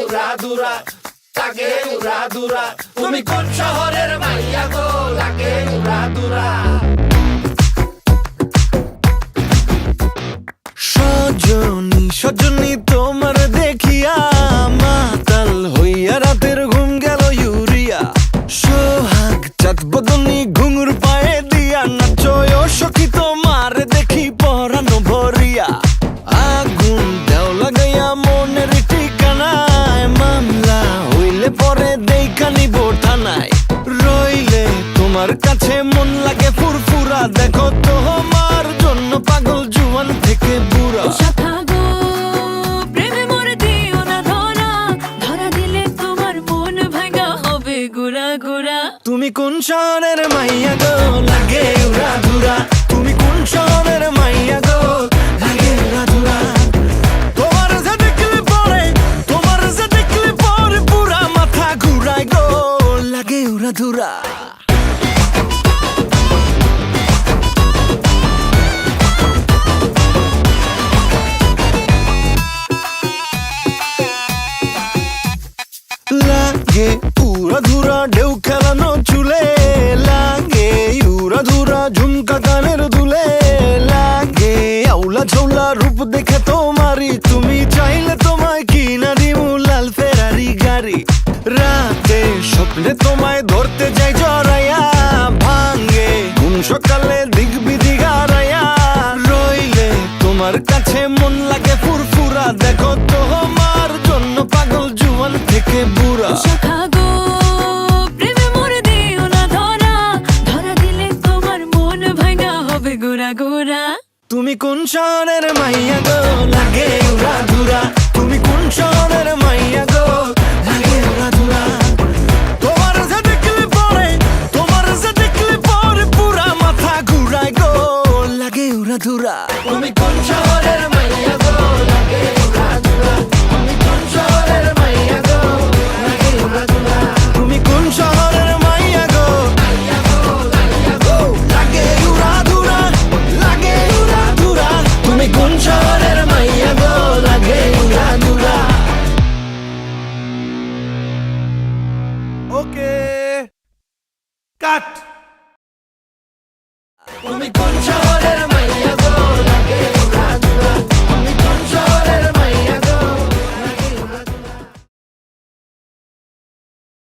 উড়াদুরা, লাগে উড়াদুরা। তুমি কোন শহরের মাইয়া গো, লাগে উড়াদুরা। সজনী সজনী তোমার দেখিয়া মাতাল হইয়া রাতের ঘুম গেল ইউরিয়া। সোহাগ চাঁদ বদনী ঘুঙুর পায়ে দিয়া নাচয় সখী তোমার দেখি পরানো ভরিয়া। আগুন দেও লাগাইয়া মনের ঠিকানায়, মামলা হইলে পরে দেখা নিব থানায়। রইলে তোমার কাছে মন লাগে ফুরফুরা, দেখো তোমার জন্য পাগল জুয়ান থেকে বুড়া। শাখা গো প্রেমে মরে দিও না ধরা, ধরা দিলে তোমার মন ভাঙা হবে গুড়া গুড়া। তুমি কোন শহরের মাইয়া গো, লাগে উড়াধুরা। তুমি কোন শহরের মাইয়া গো, লাগে উড়াধুরা। তোমার যে দেখলে পরে, তোমার যে দেখলে পরে পুরা মাথা ঘুরায় গো, লাগে উড়াধুরা। লাগে উড়াধুরা ঢেউ খেলানো চুলে, লাগে উড়াধুরা ঝুমকা কানের দুলে, লাগে আউলা ঝৌলা রূপ দেখে তোমারি, তুমি চাইলে তোমায় কিনা দিমু লাল ফেরারি গাড়ি। রাতে স্বপ্নে তোমায় ধরতে যাই জড়াইয়া, ভাঙ্গে ঘুম সকালে দিক বিধি গারাইয়া। রইলে তোমার কাছে মন লাগে ফুরফুরা, দেখো তোমার জন্য পাগল জুয়ান থেকে বুড়া। শাখা গো প্রেমে মরে দিও না ধরা, ধরা দিলে তোমার মন ভাঙা হবে গুড়া গুড়া। তুমি কোন শহরের মাইয়া গো, লাগে উড়াধুরা। তুমি কোন শহরের মাইয়া গো, লাগে উড়াধুরা। তোমার যে দেখলে পরে, তোমার যে দেখলে পরে পুরা মাথা ঘুরায় গো, লাগে উড়াধুরা। তুমি কোন শহরের মাইয়া গো, লাগে উড়াদুরা। তুমি কোন শহরের মাইয়া গো, লাগে উড়াদুরা। তুমি কোন শহরের মাইয়া গো, মাইয়া গো, মাইয়া গো, লাগে উড়াধুরা, লাগে উড়াধুরা। তুমি কোন শহরের মাইয়া গো, লাগে উড়াদুরা। ওকে কাট। তুমি কোন শহরের